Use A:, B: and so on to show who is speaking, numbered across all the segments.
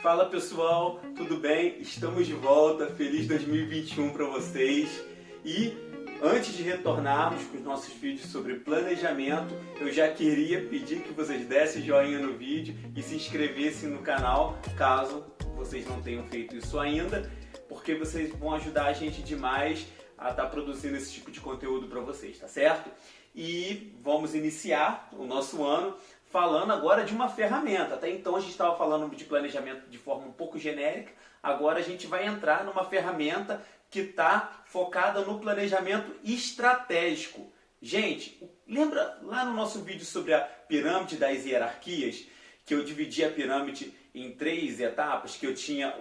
A: Fala pessoal, tudo bem? Estamos de volta, feliz 2021 para vocês. E antes de retornarmos com os nossos vídeos sobre planejamento, eu já queria pedir que vocês dessem joinha no vídeo e se inscrevessem no canal, caso vocês não tenham feito isso ainda, porque vocês vão ajudar a gente demais a estar produzindo esse tipo de conteúdo para vocês, tá certo? E vamos iniciar o nosso ano falando agora de uma ferramenta. Até então a gente estava falando de planejamento de forma um pouco genérica, agora a gente vai entrar numa ferramenta que está focada no planejamento estratégico. Gente, lembra lá no nosso vídeo sobre a pirâmide das hierarquias, que eu dividi a pirâmide em 3 etapas, que eu tinha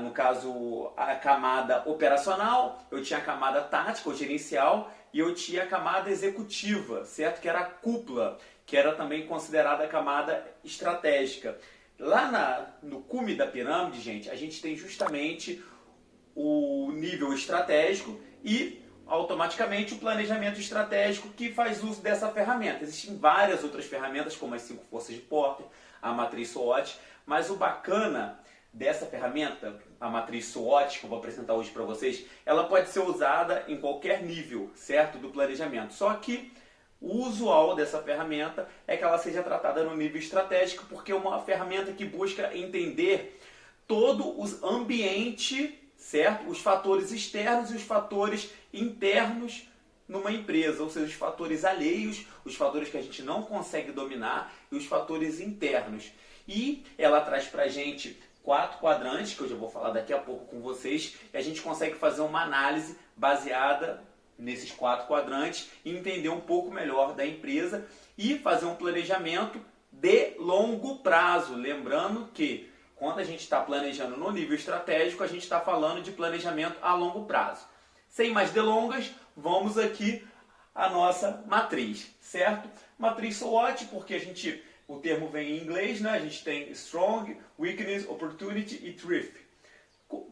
A: no caso, a camada operacional, eu tinha a camada tática ou gerencial e eu tinha a camada executiva, certo? Que era a cúpula, que era também considerada a camada estratégica. Lá no cume da pirâmide, gente, a gente tem justamente o nível estratégico e automaticamente o planejamento estratégico que faz uso dessa ferramenta. Existem várias outras ferramentas, como as 5 forças de Porter, a matriz SWOT, mas o bacana dessa ferramenta, a matriz SWOT, que eu vou apresentar hoje para vocês, ela pode ser usada em qualquer nível, certo, do planejamento. Só que o usual dessa ferramenta é que ela seja tratada no nível estratégico, porque é uma ferramenta que busca entender todo o ambiente, certo? Os fatores externos e os fatores internos numa empresa, ou seja, os fatores alheios, os fatores que a gente não consegue dominar e os fatores internos. E ela traz para a gente 4 quadrantes, que eu já vou falar daqui a pouco com vocês, e a gente consegue fazer uma análise baseada nesses 4 quadrantes e entender um pouco melhor da empresa e fazer um planejamento de longo prazo. Lembrando que quando a gente está planejando no nível estratégico, a gente está falando de planejamento a longo prazo. Sem mais delongas, vamos aqui à nossa matriz, certo? Matriz SWOT, porque o termo vem em inglês, né? A gente tem Strong, Weakness, Opportunity e Threat.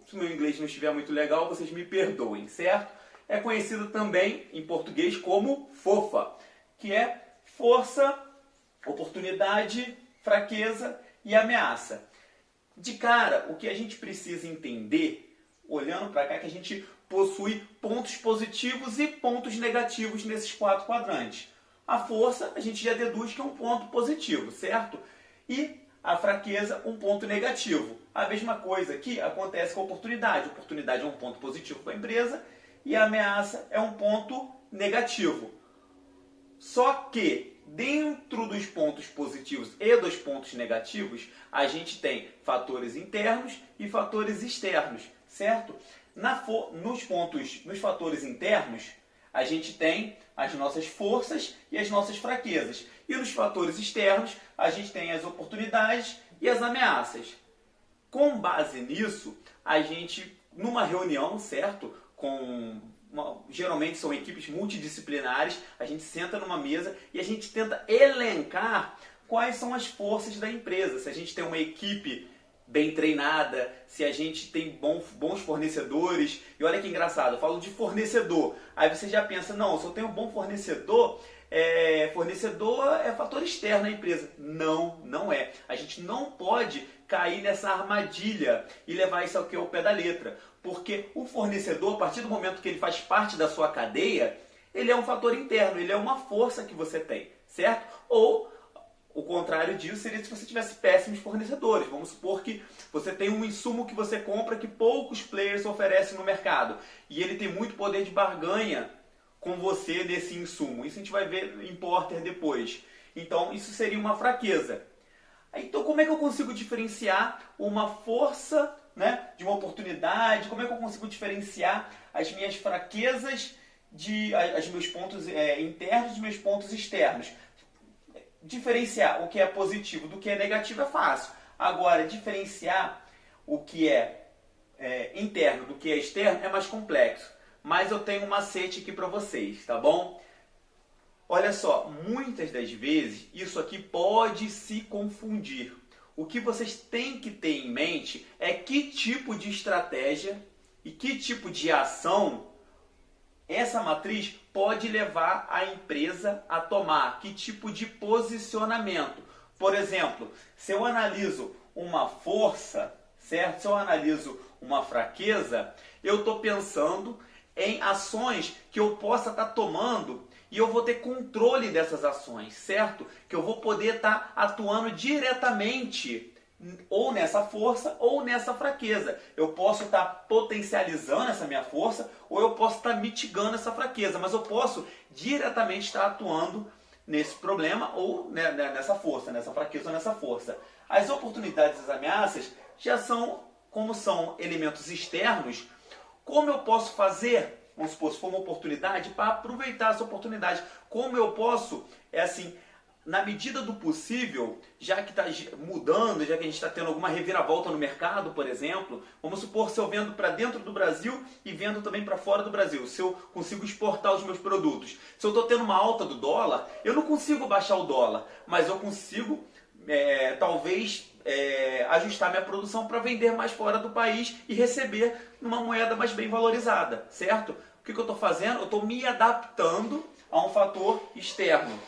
A: Se o meu inglês não estiver muito legal, vocês me perdoem, certo? É conhecido também em português como FOFA, que é força, oportunidade, fraqueza e ameaça. De cara, o que a gente precisa entender, olhando para cá, é que a gente possui pontos positivos e pontos negativos nesses 4 quadrantes. A força, a gente já deduz que é um ponto positivo, certo? E a fraqueza, um ponto negativo. A mesma coisa que acontece com a oportunidade. A oportunidade é um ponto positivo para a empresa e a ameaça é um ponto negativo. Só que dentro dos pontos positivos e dos pontos negativos, a gente tem fatores internos e fatores externos, certo? Nos fatores internos, a gente tem as nossas forças e as nossas fraquezas. E nos fatores externos, a gente tem as oportunidades e as ameaças. Com base nisso, a gente, numa reunião, certo? Geralmente são equipes multidisciplinares, a gente senta numa mesa e a gente tenta elencar quais são as forças da empresa. Se a gente tem uma equipe bem treinada, se a gente tem bons fornecedores. E olha que engraçado, eu falo de fornecedor. Aí você já pensa, não, se eu tenho um bom fornecedor, fornecedor é fator externo na empresa. Não, não é. A gente não pode cair nessa armadilha e levar isso aqui ao pé da letra. Porque o fornecedor, a partir do momento que ele faz parte da sua cadeia, ele é um fator interno, ele é uma força que você tem, certo? Ou o contrário disso seria se você tivesse péssimos fornecedores. Vamos supor que você tem um insumo que você compra que poucos players oferecem no mercado e ele tem muito poder de barganha com você nesse insumo. Isso a gente vai ver em Porter depois. Então isso seria uma fraqueza. Então como é que eu consigo diferenciar uma força, né, de uma oportunidade? Como é que eu consigo diferenciar as minhas fraquezas os meus pontos internos dos meus pontos externos? Diferenciar o que é positivo do que é negativo é fácil. Agora, diferenciar o que é interno do que é externo é mais complexo. Mas eu tenho um macete aqui para vocês, tá bom? Olha só, muitas das vezes isso aqui pode se confundir. O que vocês têm que ter em mente é que tipo de estratégia e que tipo de ação essa matriz pode levar a empresa a tomar, que tipo de posicionamento. Por exemplo, se eu analiso uma força, certo? Se eu analiso uma fraqueza, eu estou pensando em ações que eu possa estar tomando e eu vou ter controle dessas ações, certo? Que eu vou poder estar atuando diretamente ou nessa força ou nessa fraqueza. Eu posso estar potencializando essa minha força ou eu posso estar mitigando essa fraqueza, mas eu posso diretamente estar atuando nesse problema ou nessa força, nessa fraqueza ou nessa força. As oportunidades e as ameaças já são, como são elementos externos, como eu posso fazer, vamos supor, se for uma oportunidade, para aproveitar essa oportunidade, como eu posso, na medida do possível, já que está mudando, já que a gente está tendo alguma reviravolta no mercado, por exemplo, vamos supor, se eu vendo para dentro do Brasil e vendo também para fora do Brasil, se eu consigo exportar os meus produtos, se eu estou tendo uma alta do dólar, eu não consigo baixar o dólar, mas eu consigo, talvez, ajustar minha produção para vender mais fora do país e receber numa moeda mais bem valorizada, certo? O que eu estou fazendo? Eu estou me adaptando a um fator externo,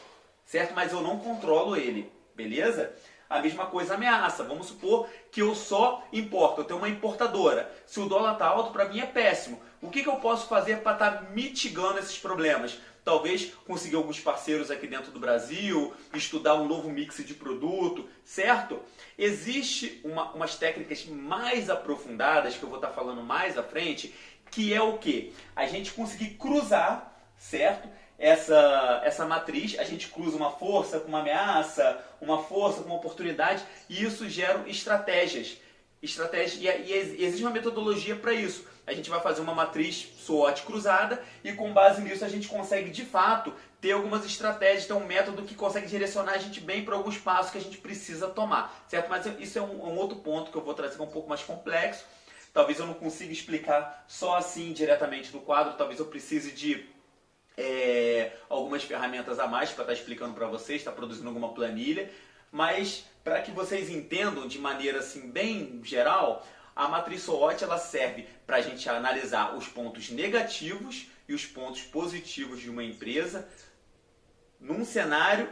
A: certo? Mas eu não controlo ele, beleza? A mesma coisa ameaça. Vamos supor que eu só importo, eu tenho uma importadora. Se o dólar está alto, para mim é péssimo. O que eu posso fazer para estar mitigando esses problemas? Talvez conseguir alguns parceiros aqui dentro do Brasil, estudar um novo mix de produto, certo? Existe umas técnicas mais aprofundadas, que eu vou estar falando mais à frente, que é o quê? A gente conseguir cruzar, certo? Essa matriz, a gente cruza uma força com uma ameaça, uma força com uma oportunidade, e isso gera estratégias. E existe uma metodologia para isso. A gente vai fazer uma matriz SWOT cruzada e com base nisso a gente consegue de fato ter algumas estratégias, ter um método que consegue direcionar a gente bem para alguns passos que a gente precisa tomar, certo? Mas isso é um outro ponto que eu vou trazer que é um pouco mais complexo. Talvez eu não consiga explicar só assim diretamente no quadro, talvez eu precise de algumas ferramentas a mais para estar explicando para vocês, estar produzindo alguma planilha, mas para que vocês entendam de maneira assim bem geral, a matriz SWOT ela serve para a gente analisar os pontos negativos e os pontos positivos de uma empresa num cenário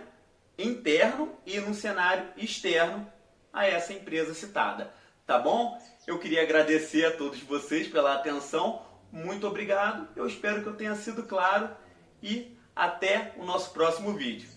A: interno e num cenário externo a essa empresa citada, tá bom? Eu queria agradecer a todos vocês pela atenção, muito obrigado, eu espero que eu tenha sido claro e até o nosso próximo vídeo.